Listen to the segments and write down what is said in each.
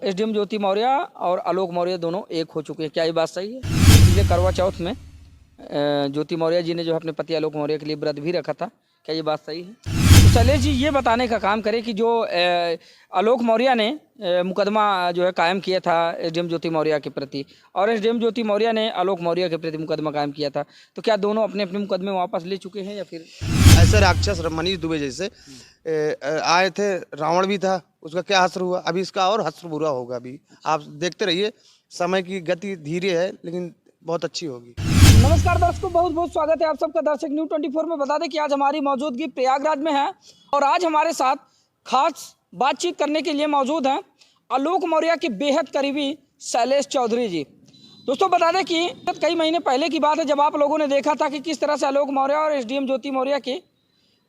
SDM ज्योति मौर्य और आलोक मौर्य दोनों एक हो चुके हैं। क्या ये बात सही है? पिछले करवा चौथ में ज्योति मौर्य जी ने जो अपने पति आलोक मौर्य के लिए व्रत भी रखा था। क्या ये बात सही है? तो शैलेश जी ये बताने का काम करें कि जो आलोक मौर्य ने मुकदमा जो है कायम किया था एसडीएम ज्योति मौर्य के प्रति, और एसडीएम ज्योति मौर्य ने आलोक मौर्य के प्रति मुकदमा कायम किया था, तो क्या दोनों अपने अपने मुकदमे वापस ले चुके हैं या फिर? ऐसे राक्षस मनीष दुबे जैसे आए थे, रावण भी था, उसका क्या हश्र हुआ, अभी इसका और हश्र बुरा होगा। अभी आप देखते रहिए, समय की गति धीरे है लेकिन बहुत अच्छी होगी। नमस्कार दर्शकों, बहुत बहुत स्वागत है आप सबका दर्शक न्यूज़ 24 में। बता दें कि आज हमारी मौजूदगी प्रयागराज में है और आज हमारे साथ खास बातचीत करने के लिए मौजूद हैं आलोक मौर्य के बेहद करीबी शैलेश चौधरी जी। दोस्तों बता दें कि कई महीने पहले की बात है जब आप लोगों ने देखा था कि किस तरह से आलोक मौर्य और एसडीएम ज्योति मौर्य के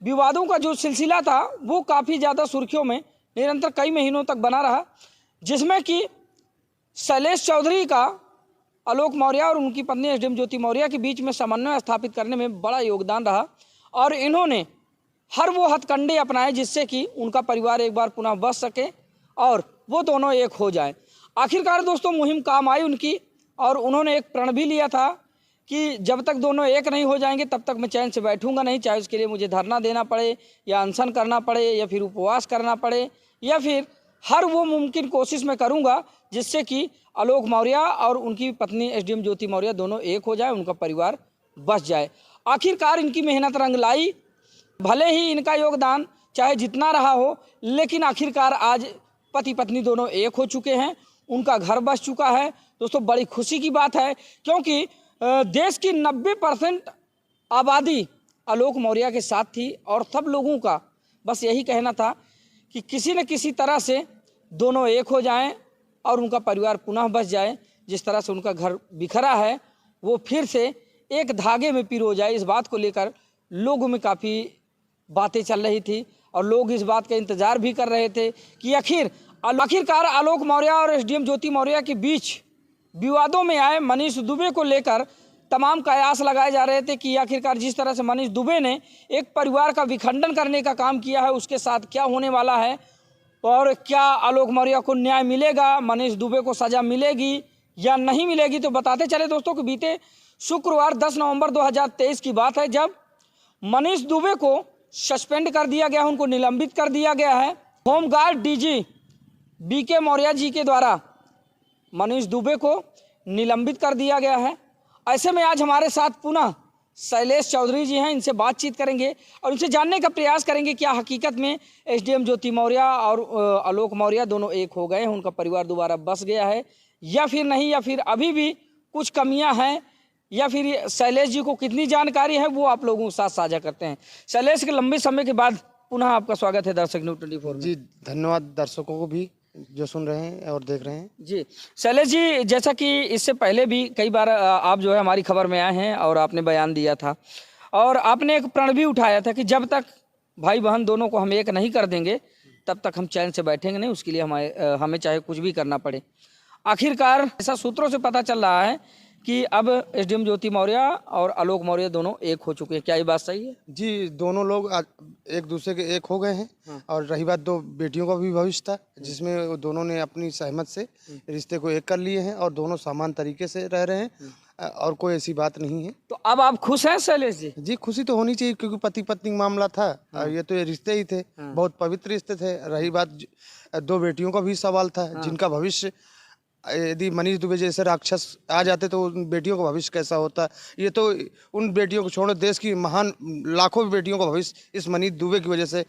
विवादों का जो सिलसिला था वो काफ़ी ज़्यादा सुर्खियों में निरंतर कई महीनों तक बना रहा, जिसमें कि शैलेश चौधरी का आलोक मौर्य और उनकी पत्नी एसडीएम ज्योति मौर्य के बीच में समन्वय स्थापित करने में बड़ा योगदान रहा और इन्होंने हर वो हथकंडे अपनाए जिससे कि उनका परिवार एक बार पुनः बच सके और वो दोनों एक हो जाए। आखिरकार दोस्तों मुहिम काम आई उनकी और उन्होंने एक प्रण भी लिया था कि जब तक दोनों एक नहीं हो जाएंगे तब तक मैं चैन से बैठूंगा नहीं, चाहे उसके लिए मुझे धरना देना पड़े या अनशन करना पड़े या फिर उपवास करना पड़े या फिर हर वो मुमकिन कोशिश मैं करूंगा जिससे कि आलोक मौर्य और उनकी पत्नी एसडीएम ज्योति मौर्य दोनों एक हो जाए, उनका परिवार बच जाए। आखिरकार इनकी मेहनत रंग लाई, भले ही इनका योगदान चाहे जितना रहा हो, लेकिन आखिरकार आज पति पत्नी दोनों एक हो चुके हैं, उनका घर बच चुका है। दोस्तों बड़ी खुशी की बात है क्योंकि देश की 90% आबादी आलोक मौर्य के साथ थी और सब लोगों का बस यही कहना था कि किसी न किसी तरह से दोनों एक हो जाएं और उनका परिवार पुनः बच जाए। जिस तरह से उनका घर बिखरा है वो फिर से एक धागे में पिरो जाए, इस बात को लेकर लोगों में काफ़ी बातें चल रही थी और लोग इस बात का इंतज़ार भी कर रहे थे कि आखिरकार आलोक मौर्य और एसडीएम ज्योति मौर्य के बीच विवादों में आए मनीष दुबे को लेकर तमाम कयास लगाए जा रहे थे कि आखिरकार जिस तरह से मनीष दुबे ने एक परिवार का विखंडन करने का काम किया है उसके साथ क्या होने वाला है और क्या आलोक मौर्य को न्याय मिलेगा, मनीष दुबे को सज़ा मिलेगी या नहीं मिलेगी। तो बताते चले दोस्तों कि बीते शुक्रवार 10 नवंबर 2023 की बात है जब मनीष दुबे को सस्पेंड कर दिया गया, उनको निलंबित कर दिया गया है। Home guard DG BK Maurya ji के द्वारा मनीष दुबे को निलंबित कर दिया गया है। ऐसे में आज हमारे साथ पुनः शैलेश चौधरी जी हैं, इनसे बातचीत करेंगे और इनसे जानने का प्रयास करेंगे क्या हकीकत में एसडीएम ज्योति मौर्य और आलोक मौर्य दोनों एक हो गए हैं, उनका परिवार दोबारा बस गया है या फिर नहीं, या फिर अभी भी कुछ कमियां हैं, या फिर शैलेश जी को कितनी जानकारी है वो आप लोगों के साथ साझा करते हैं। शैलेश के लंबे समय के बाद पुनः आपका स्वागत है दर्शक न्यूज़ 24 में। जी धन्यवाद दर्शकों को भी जो सुन रहे हैं और देख रहे हैं। जी शैलेश जी, जैसा कि इससे पहले भी कई बार आप जो है हमारी खबर में आए हैं और आपने बयान दिया था और आपने एक प्रण भी उठाया था कि जब तक भाई बहन दोनों को हम एक नहीं कर देंगे तब तक हम चैन से बैठेंगे नहीं, उसके लिए हमें चाहे कुछ भी करना पड़े। आखिरकार ऐसा सूत्रों से पता चल रहा है कि अब एसडीएम ज्योति मौर्य और आलोक मौर्य दोनों एक हो चुके हैं। क्या ये बात सही है? जी दोनों लोग आज एक दूसरे के एक हो गए हैं। और रही बात दो बेटियों का भी भविष्य था जिसमें वो दोनों ने अपनी सहमत से रिश्ते को एक कर लिए हैं और दोनों समान तरीके से रह रहे हैं और कोई ऐसी बात नहीं है। तो अब आप खुश हैं शैलेश जी? जी खुशी तो होनी चाहिए क्योंकि पति पत्नी मामला था और ये तो ये रिश्ते ही थे, बहुत पवित्र रिश्ते थे। रही बात दो बेटियों का भी सवाल था जिनका भविष्य, यदि मनीष दुबे जैसे राक्षस आ जाते तो उन बेटियों का भविष्य कैसा होता। ये तो उन बेटियों को छोड़ो, देश की महान लाखों बेटियों का भविष्य इस मनीष दुबे की वजह से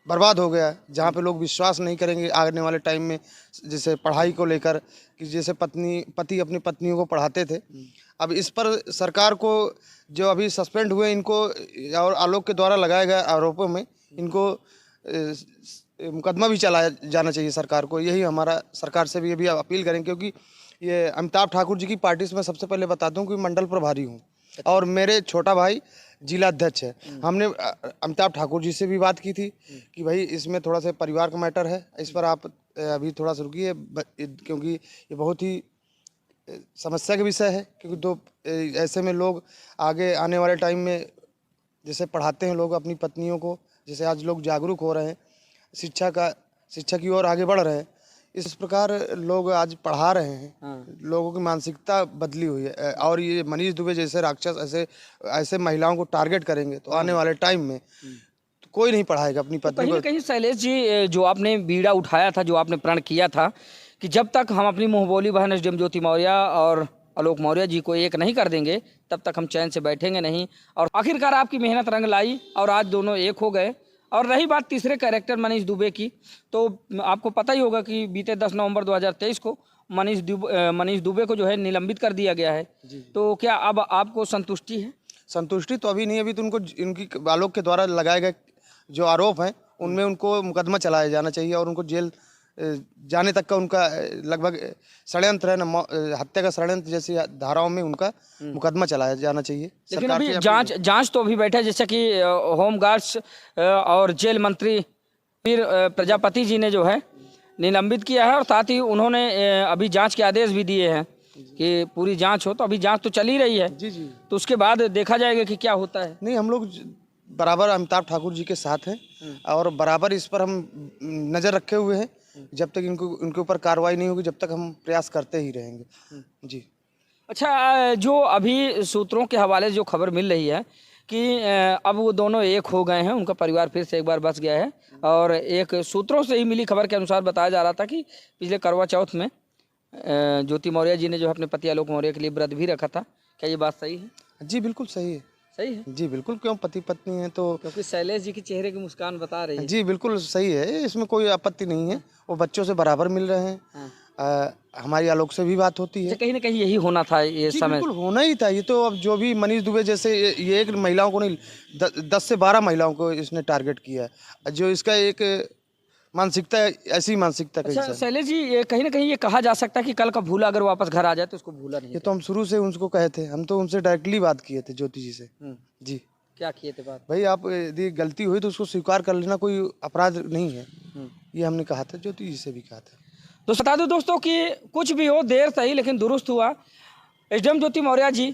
बर्बाद हो गया। जहाँ पे लोग विश्वास नहीं करेंगे आने वाले टाइम में, जैसे पढ़ाई को लेकर कि जैसे पति अपनी पत्नियों को पढ़ाते थे। अब इस पर सरकार को जो अभी सस्पेंड हुए इनको और आलोक के द्वारा लगाए गए आरोपों में इनको मुकदमा भी चलाया जाना चाहिए सरकार को। यही हमारा सरकार से भी ये भी अपील करें क्योंकि ये अमिताभ ठाकुर जी की पार्टी से मैं सबसे पहले बता दूं कि मंडल प्रभारी हूं और मेरे छोटा भाई जिला अध्यक्ष है। हमने अमिताभ ठाकुर जी से भी बात की थी कि भाई इसमें थोड़ा सा परिवार का मैटर है, इस पर आप अभी थोड़ा सा रुकिए क्योंकि ये बहुत ही समस्या का विषय है। क्योंकि दो ऐसे में लोग आगे आने वाले टाइम में जैसे पढ़ाते हैं लोग अपनी पत्नियों को, जैसे आज लोग जागरूक हो रहे हैं, शिक्षा की ओर आगे बढ़ रहे हैं, इस प्रकार लोग आज पढ़ा रहे हैं। हाँ। लोगों की मानसिकता बदली हुई है और ये मनीष दुबे जैसे राक्षस ऐसे ऐसे महिलाओं को टारगेट करेंगे तो आने वाले टाइम में तो कोई नहीं पढ़ाएगा अपनी तो पत्नी कहीं को। न कहीं शैलेश जी, जो आपने बीड़ा उठाया था, जो आपने प्रण किया था कि जब तक हम अपनी मुँहबोली बहन एसडीएम ज्योति मौर्य और आलोक मौर्य जी को एक नहीं कर देंगे, तब तक हम चैन से बैठेंगे नहीं। और आखिरकार आपकी मेहनत रंग लाई और आज दोनों एक हो गए। और रही बात तीसरे कैरेक्टर मनीष दुबे की, तो आपको पता ही होगा कि बीते 10 नवंबर 2023 को मनीष दुबे को जो है निलंबित कर दिया गया है। तो क्या अब आपको संतुष्टि है? संतुष्टि तो अभी नहीं, अभी तो उनको इनकी आलोक के द्वारा लगाए गए जो आरोप हैं उनमें उनको मुकदमा चलाया जाना चाहिए और उनको जेल जाने तक का उनका लगभग षड्यंत्र है ना, हत्या का षड्यंत्र जैसी धाराओं में उनका मुकदमा चलाया जाना चाहिए। लेकिन सरकार अभी से जांच तो अभी बैठा है, जैसा कि होम गार्ड्स और जेल मंत्री फिर प्रजापति जी ने जो है निलंबित किया है और साथ ही उन्होंने अभी जांच के आदेश भी दिए हैं कि पूरी जांच हो। तो अभी जांच तो चल ही रही है, जी जी तो उसके बाद देखा जाएगा कि क्या होता है। नहीं, हम लोग बराबर अमिताभ ठाकुर जी के साथ हैं और बराबर इस पर हम नज़र रखे हुए हैं। जब तक इनके ऊपर कार्रवाई नहीं होगी जब तक हम प्रयास करते ही रहेंगे। जी। अच्छा, जो अभी सूत्रों के हवाले से जो खबर मिल रही है कि अब वो दोनों एक हो गए हैं, उनका परिवार फिर से एक बार बस गया है। और एक सूत्रों से ही मिली खबर के अनुसार बताया जा रहा था कि पिछले करवा चौथ में ज्योति मौर्य जी ने जो अपने पति आलोक मौर्य के लिए व्रत भी रखा था। क्या ये बात सही है? जी बिल्कुल सही है। सही है? जी बिल्कुल, क्यों, पति पत्नी है तो। क्योंकि शैलेश जी के चेहरे की मुस्कान बता रही है। जी बिल्कुल सही है, इसमें कोई आपत्ति नहीं है। वो बच्चों से बराबर मिल रहे हैं। हाँ। हमारी आलोक से भी बात होती है। अच्छा, कहीं ना कहीं यही होना था ये जी समय। बिल्कुल होना ही था। ये तो अब जो भी मनीष दुबे जैसे ये एक महिलाओं को नहीं 10 से 12 महिलाओं को इसने टारगेट किया है। जो इसका एक मानसिकता है, ऐसी मानसिकता का अच्छा हिस्सा है। शैलेश जी, ये कहीं ना कहीं ये कहा जा सकता है कि कल का भूला अगर वापस घर आ जाए तो उसको भूला नहीं। ये तो हम शुरू से उनको कहे थे, हम तो उनसे डायरेक्टली बात किए थे ज्योति जी से। जी। क्या किए थे बात? भाई आप यदि गलती हुई तो उसको स्वीकार कर लेना, कोई अपराध नहीं है। ये हमने कहा था, ज्योति जी से भी कहा था। तो बता दूं दोस्तों कि कुछ भी हो, देर सही लेकिन दुरुस्त हुआ। एसडीएम ज्योति मौर्य जी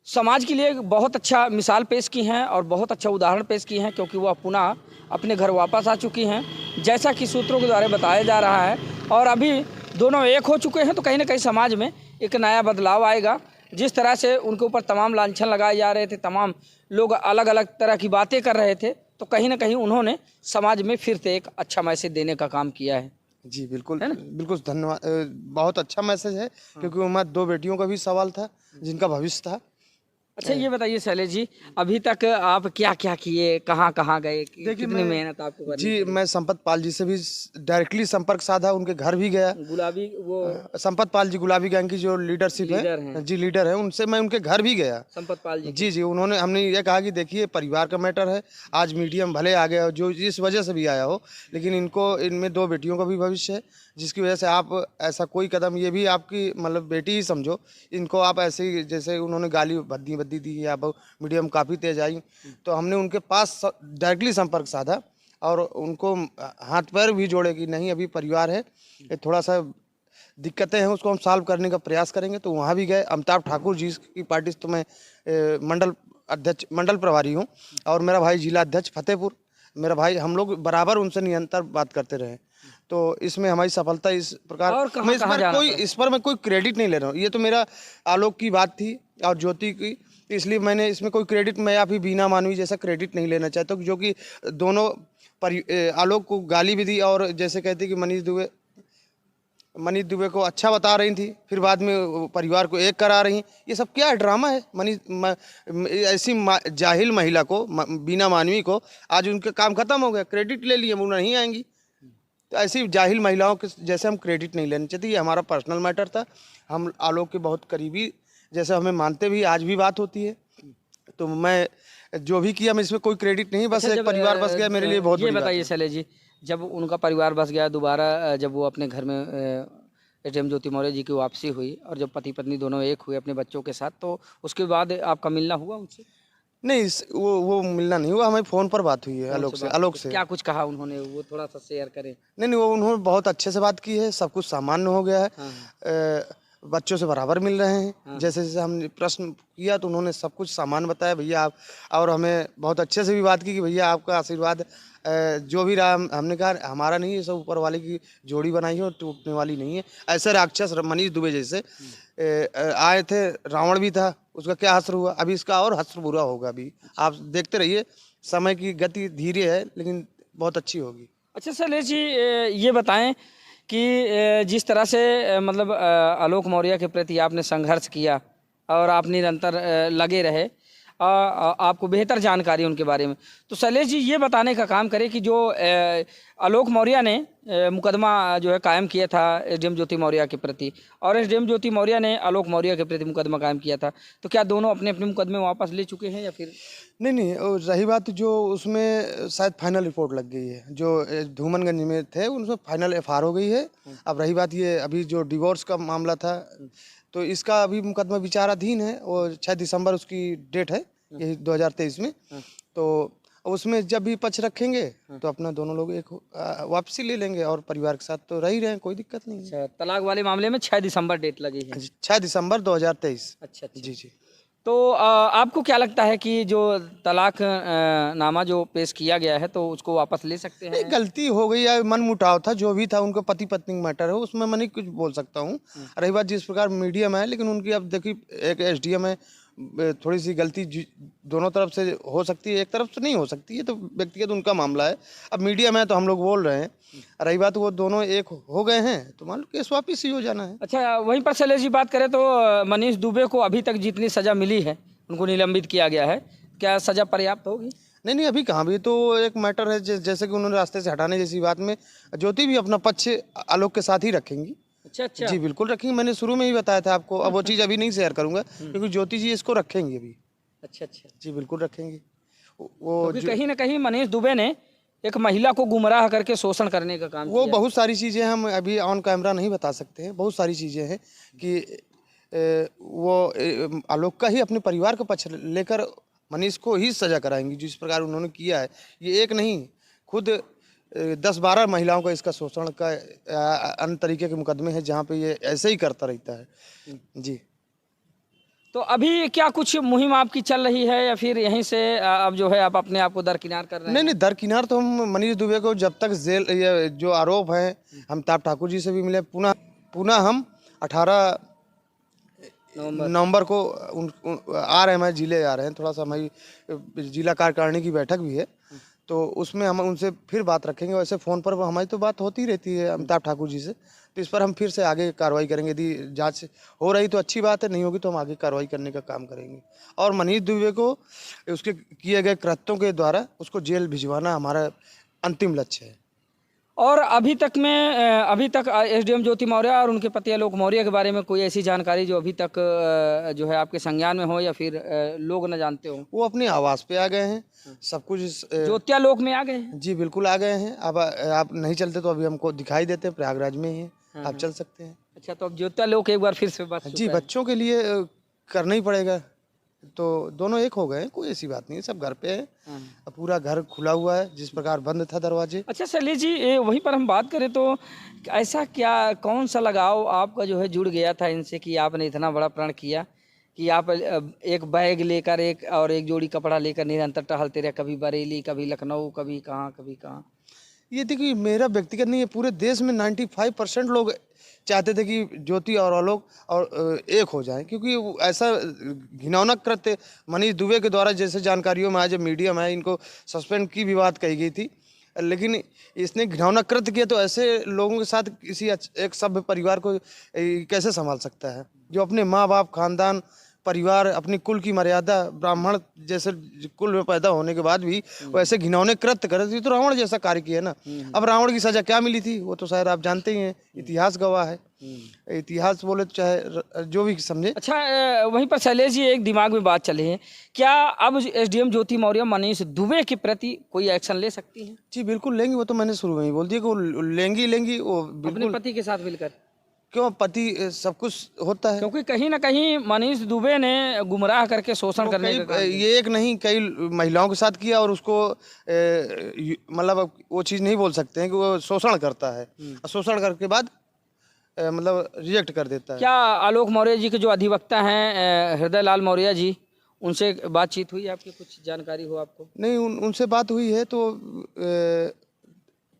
समाज के लिए बहुत अच्छा मिसाल पेश की हैं और बहुत अच्छा उदाहरण पेश की हैं, क्योंकि वह पुनः अपने घर वापस आ चुकी हैं जैसा कि सूत्रों के द्वारा बताया जा रहा है। और अभी दोनों एक हो चुके हैं, तो कहीं ना कहीं समाज में एक नया बदलाव आएगा। जिस तरह से उनके ऊपर तमाम लांछन लगाए जा रहे थे, तमाम लोग अलग अलग तरह की बातें कर रहे थे, तो कहीं ना कहीं उन्होंने समाज में फिर से एक अच्छा मैसेज देने का काम किया है। जी बिल्कुल, बिल्कुल धन्यवाद। बहुत अच्छा मैसेज है, क्योंकि उनमें 2 बेटियों का भी सवाल था जिनका भविष्य था। अच्छा ये बताइए शैलेश जी, अभी तक आप क्या क्या किए, कहाँ कहाँ गए, कितनी मेहनत आपको करनी जी मैं संपत पाल जी से भी डायरेक्टली संपर्क साधा, उनके घर भी गया। गुलाबी वो संपत पाल जी गुलाबी गैंग की जो लीडरशिप लीडर है हैं। जी, लीडर है, उनसे मैं उनके घर भी गया। संपत पाल जी जी जी, उन्होंने हमने ये कहा कि देखिए परिवार का मैटर है। आज मीडियम भले आ गया हो, जो इस वजह से भी आया हो, लेकिन इनमें 2 बेटियों का भी भविष्य है, जिसकी वजह से आप ऐसा कोई कदम, ये भी आपकी मतलब बेटी ही समझो, इनको आप ऐसे ही जैसे उन्होंने गाली बद्दी दी या मीडियम काफ़ी तेज आई, तो हमने उनके पास डायरेक्टली संपर्क साधा और उनको हाथ पैर भी जोड़े कि नहीं अभी परिवार है, ये थोड़ा सा दिक्कतें हैं उसको हम सॉल्व करने का प्रयास करेंगे। तो वहाँ भी गए। अमिताभ ठाकुर जी की पार्टी से तो मैं मंडल प्रभारी हूँ और मेरा भाई जिला अध्यक्ष फतेहपुर, मेरा भाई, हम लोग बराबर उनसे निरंतर बात करते रहे। तो इसमें हमारी सफलता इस प्रकार। और मैं इस पर मैं कोई क्रेडिट नहीं ले रहा हूँ। ये तो मेरा आलोक की बात थी और ज्योति की, इसलिए मैंने इसमें कोई क्रेडिट, मैं या फिर बीना मानवी जैसा क्रेडिट नहीं लेना चाहता हूँ, जो कि दोनों आलोक को गाली भी दी और जैसे कहते कि मनीष दुबे को अच्छा बता रही थी, फिर बाद में परिवार को एक करा रही। ये सब क्या है, ड्रामा है। ऐसी जाहिल महिला को, बिना मानवी को आज उनका काम खत्म हो गया, क्रेडिट ले लिए, वो नहीं आएंगी। तो ऐसी जाहिल महिलाओं के जैसे हम क्रेडिट नहीं लेना चाहते। ये हमारा पर्सनल मैटर था। हम आलोक के बहुत करीबी, जैसे हमें मानते भी, आज भी बात होती है। तो मैं जो भी किया, मैं इसमें कोई क्रेडिट नहीं, बस एक परिवार बस गया, मेरे लिए बहुत बड़ी बात है। ये बताइए शैलेश जी, जब उनका परिवार बस गया दोबारा, जब वो अपने घर में एसडीएम ज्योति मौर्य जी की वापसी हुई और जब पति पत्नी दोनों एक हुए अपने बच्चों के साथ, तो उसके बाद आपका मिलना हुआ उनसे? नहीं, वो मिलना नहीं हुआ, हमें फ़ोन पर बात हुई है आलोक से। क्या कुछ कहा उन्होंने, वो थोड़ा सा शेयर करें। नहीं, वो उन्होंने बहुत अच्छे से बात की है, सब कुछ सामान्य हो गया है। बच्चों से बराबर मिल रहे हैं। जैसे जैसे हमने प्रश्न किया तो उन्होंने सब कुछ सामान बताया भैया आप, और हमें बहुत अच्छे से भी बात की कि भैया आपका आशीर्वाद जो भी रहा हमने कहा हमारा नहीं है, सब ऊपर वाले की जोड़ी बनाई है और टूटने वाली नहीं है। ऐसे राक्षस मनीष दुबे जैसे आए थे, रावण भी था, उसका क्या हश्र हुआ, अभी इसका और हश्र बुरा होगा। अभी आप देखते रहिए, समय की गति धीरे है लेकिन बहुत अच्छी होगी। अच्छा शैलेश जी, ये बताएं कि जिस तरह से मतलब आलोक मौर्य के प्रति आपने संघर्ष किया और आप निरंतर लगे रहे, आपको बेहतर जानकारी उनके बारे में, तो शैलेश जी ये बताने का काम करें कि जो आलोक मौर्य ने मुकदमा जो है कायम किया था एसडीएम ज्योति मौर्य के प्रति, और एसडीएम ज्योति मौर्य ने आलोक मौर्य के प्रति मुकदमा कायम किया था, तो क्या दोनों अपने अपने मुकदमे वापस ले चुके हैं या फिर? नहीं, और रही बात जो उसमें शायद फाइनल रिपोर्ट लग गई है, जो धूमनगंज में थे उसमें फाइनल एफआर हो गई है। अब रही बात ये अभी जो डिवोर्स का मामला था, तो इसका अभी मुकदमा विचाराधीन है और 6 दिसंबर उसकी डेट है, यही 2023 में। तो उसमें जब भी पक्ष रखेंगे तो अपना दोनों लोग एक वापसी ले लेंगे और परिवार के साथ तो रह ही रहे हैं, कोई दिक्कत नहीं है। अच्छा, तलाक वाले मामले में 6 दिसंबर डेट लगी है। 6 दिसंबर 2023। अच्छा अच्छा। जी। तो आपको क्या लगता है कि जो तलाक नामा जो पेश किया गया है तो उसको वापस ले सकते हैं? नहीं, गलती हो गई या मन मुटाव था, जो भी था, उनका पति पत्नी मैटर है, उसमें मैं नहीं कुछ बोल सकता हूँ। रही बात जिस प्रकार मीडियम है, लेकिन उनकी अब देखिए एक एसडीएम है, थोड़ी सी गलती दोनों तरफ से हो सकती है, एक तरफ से नहीं हो सकती है, तो व्यक्तिगत उनका मामला है। अब मीडियम है तो हम लोग बोल रहे हैं। रही बात वो दोनों एक हो गए हैं तो मान लो केस वापिस ही हो जाना है। अच्छा, वहीं पर शैलेश जी बात करें तो मनीष दुबे को अभी तक जितनी सज़ा मिली है, उनको निलंबित किया गया है, क्या सज़ा पर्याप्त होगी? नहीं, अभी कहाँ भी तो एक मैटर है, जैसे कि उन्होंने रास्ते से हटाने जैसी बात में ज्योति भी अपना पक्ष आलोक के साथ ही रखेंगी। अच्छा। जी बिल्कुल रखेंगे, मैंने शुरू में ही बताया था आपको। अब वो चीज़ अभी नहीं शेयर करूंगा क्योंकि ज्योति जी इसको रखेंगी अभी। अच्छा। जी बिल्कुल रखेंगी। वो कहीं ना कहीं मनीष दुबे ने एक महिला को गुमराह करके शोषण करने का काम वो किया। बहुत सारी चीज़ें हम अभी ऑन कैमरा नहीं बता सकते हैं। बहुत सारी चीज़ें हैं कि वो आलोक का ही अपने परिवार का पक्ष लेकर मनीष को ही सजा कराएंगी। जिस प्रकार उन्होंने किया है, ये एक नहीं, खुद 10-12 महिलाओं का इसका शोषण का अन्य तरीके के मुकदमे हैं जहाँ पे ये ऐसे ही करता रहता है। जी। तो अभी क्या कुछ मुहिम आपकी चल रही है या फिर यहीं से अब जो है आप अपने आप को दरकिनार कर रहे हैं? नहीं, दरकिनार तो हम मनीष दुबे को जब तक जेल, ये जो आरोप है, हम ताप ठाकुर जी से भी मिले, पुनः हम 18 नवंबर को आ रहे हैं, मैं जिले आ रहे हैं, थोड़ा सा हमारी जिला कार्यकारिणी की बैठक भी है, तो उसमें हम उनसे फिर बात रखेंगे। वैसे फ़ोन पर हमारी तो बात होती रहती है अमिताभ ठाकुर जी से, तो इस पर हम फिर से आगे कार्रवाई करेंगे। यदि जांच हो रही तो अच्छी बात है, नहीं होगी तो हम आगे कार्रवाई करने का काम करेंगे। और मनीष दुबे को उसके किए गए कृत्यों के द्वारा उसको जेल भिजवाना हमारा अंतिम लक्ष्य है। और अभी तक एसडीएम ज्योति मौर्य और उनके पति आलोक मौर्य के बारे में कोई ऐसी जानकारी जो अभी तक जो है आपके संज्ञान में हो या फिर लोग न जानते हो? वो अपने आवास पे आ गए हैं, सब कुछ ज्योत्यालोक में आ गए हैं। जी बिल्कुल आ गए हैं। अब आप नहीं चलते तो अभी हमको दिखाई देते हैं, प्रयागराज में ही है, आप चल सकते हैं। अच्छा, तो अब ज्योत्यालोक एक बार फिर से बात जी, बच्चों के लिए करना ही पड़ेगा, तो दोनों एक हो गए हैं, कोई ऐसी बात नहीं है, सब घर पे है। पूरा घर खुला हुआ है, जिस प्रकार बंद था दरवाजे। अच्छा शैलेश जी, वहीं पर हम बात करें तो ऐसा क्या, कौन सा लगाव आपका जो है जुड़ गया था इनसे कि आपने इतना बड़ा प्रण किया कि आप एक बैग लेकर एक जोड़ी कपड़ा लेकर निरंतर टहलते रहे, कभी बरेली, कभी लखनऊ, कभी कहाँ? ये देखिए, मेरा व्यक्तिगत नहीं है, पूरे देश में 95% लोग चाहते थे कि ज्योति और आलोक और एक हो जाएं, क्योंकि ऐसा घिनौना कृत्य मनीष दुबे के द्वारा, जैसे जानकारियों में आज मीडिया में इनको सस्पेंड की भी बात कही गई थी, लेकिन इसने घिनौना कृत्य किया, तो ऐसे लोगों के साथ किसी एक सभ्य परिवार को कैसे संभाल सकता है, जो अपने माँ बाप, खानदान, परिवार, अपनी कुल की मर्यादा, ब्राह्मण जैसे कुल में पैदा होने के बाद भी वो ऐसे घिनौने कृत्य करे, तो रावण जैसा कार्य किया ना। अब रावण की सजा क्या मिली थी वो तो शायद आप जानते ही हैं, इतिहास गवाह है। इतिहास बोले तो चाहे जो भी समझे। अच्छा, वहीं पर शैलेश जी एक दिमाग में बात चली है, क्या अब एसडीएम ज्योति मौर्य मनीष दुबे के प्रति कोई एक्शन ले सकती है? जी बिल्कुल लेंगी, वो तो मैंने शुरू में ही बोल दिया कि वो लेंगी वो बिल्कुल। अपने पति के साथ मिलकर? क्यों, पति सब कुछ होता है, क्योंकि कहीं ना कहीं मनीष दुबे ने गुमराह करके शोषण करने का काम किया। ये एक नहीं, कई महिलाओं के साथ किया, और उसको मतलब वो चीज़ नहीं बोल सकते हैं कि वो शोषण करता है, शोषण करके बाद मतलब रिजेक्ट कर देता है। क्या आलोक मौर्य जी के जो अधिवक्ता हैं हृदय लाल मौर्य जी, उनसे बातचीत हुई आपकी, कुछ जानकारी हो आपको? नहीं, उनसे बात हुई है तो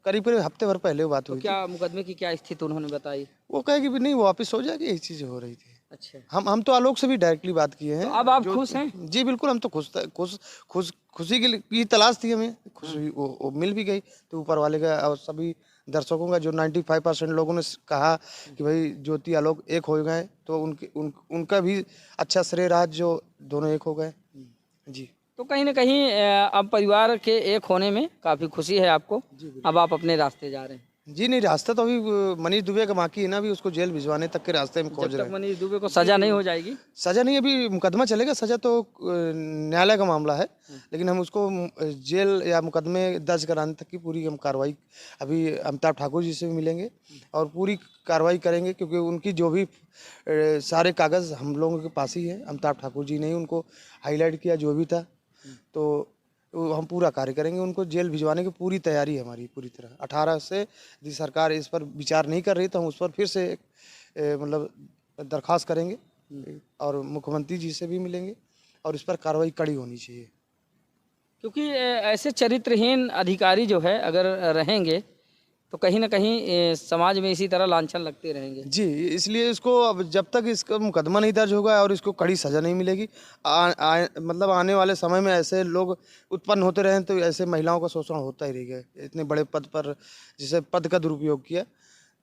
करीब करीब हफ्ते भर पहले वो बात तो हुई थी। क्या मुकदमे की क्या स्थिति उन्होंने बताई? वो कहे कि भी नहीं, वो वापस हो जाएगी, यही चीज़ें हो रही थी। अच्छा, हम तो आलोक से भी डायरेक्टली बात किए हैं। तो अब आप जो खुश हैं? जी बिल्कुल, हम तो खुशी की तलाश थी हमें, खुशी वो मिल भी गई। तो ऊपर वाले का और सभी दर्शकों का, जो 95% लोगों ने कहा कि भाई ज्योति आलोक एक हो गए, तो उनका भी अच्छा श्रेय रहा जो दोनों एक हो गए। जी तो कहीं ना कहीं अब परिवार के एक होने में काफ़ी खुशी है आपको। अब आप अपने रास्ते जा रहे हैं। जी नहीं, रास्ता तो अभी मनीष दुबे का बाकी है ना, अभी उसको जेल भिजवाने तक के रास्ते में खोज जब रहे तक हैं। मनीष दुबे को सजा नहीं हो जाएगी। सजा नहीं, अभी मुकदमा चलेगा। सजा तो न्यायालय का मामला है, लेकिन हम उसको जेल या मुकदमे दर्ज कराने तक की पूरी हम कार्रवाई अभी अमिताभ ठाकुर जी से भी मिलेंगे और पूरी कार्रवाई करेंगे, क्योंकि उनकी जो भी सारे कागज़ हम लोगों के पास ही है। अमिताभ ठाकुर जी ने ही उनको हाईलाइट किया जो भी था, तो हम पूरा कार्य करेंगे। उनको जेल भिजवाने की पूरी तैयारी है हमारी पूरी तरह। 18 से यदि सरकार इस पर विचार नहीं कर रही तो हम उस पर फिर से मतलब दरख्वास्त करेंगे और मुख्यमंत्री जी से भी मिलेंगे और इस पर कार्रवाई कड़ी होनी चाहिए। क्योंकि ऐसे चरित्रहीन अधिकारी जो है अगर रहेंगे तो कहीं ना कहीं समाज में इसी तरह लांछन लगते रहेंगे। जी, इसलिए इसको अब जब तक इसका मुकदमा नहीं दर्ज होगा और इसको कड़ी सज़ा नहीं मिलेगी, मतलब आने वाले समय में ऐसे लोग उत्पन्न होते रहें तो ऐसे महिलाओं का शोषण होता ही रहेगा। इतने बड़े पद पर जिसे पद का दुरुपयोग किया,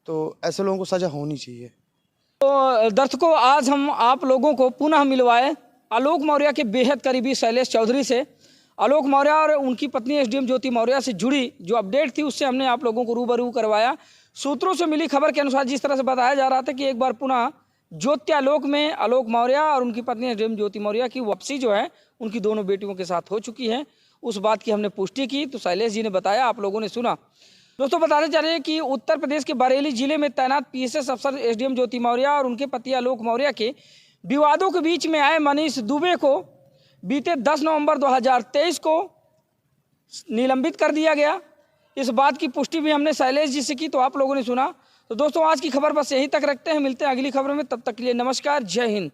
तो ऐसे लोगों को सज़ा होनी चाहिए। तो दर्शकों, आज हम आप लोगों को पुनः मिलवाए आलोक मौर्य के बेहद करीबी शैलेश चौधरी से। आलोक मौर्य और उनकी पत्नी एसडीएम ज्योति मौर्य से जुड़ी जो अपडेट थी उससे हमने आप लोगों को रूबरू करवाया। सूत्रों से मिली खबर के अनुसार जिस तरह से बताया जा रहा था कि एक बार पुनः ज्योति आलोक में आलोक मौर्य और उनकी पत्नी एसडीएम ज्योति मौर्य की वापसी जो है उनकी दोनों बेटियों के साथ हो चुकी है। उस बात की हमने पुष्टि की तो शैलेश जी ने बताया, आप लोगों ने सुना। दोस्तों, बताते चले कि उत्तर प्रदेश के बरेली जिले में तैनात पीएसएस अफसर एसडीएम ज्योति मौर्य और उनके पति आलोक मौर्य के विवादों के बीच में आए मनीष दुबे को बीते 10 नवंबर 2023 को निलंबित कर दिया गया। इस बात की पुष्टि भी हमने शैलेश जी से की तो आप लोगों ने सुना। तो दोस्तों, आज की खबर बस यहीं तक रखते हैं, मिलते हैं अगली खबर में। तब तक के लिए नमस्कार, जय हिंद।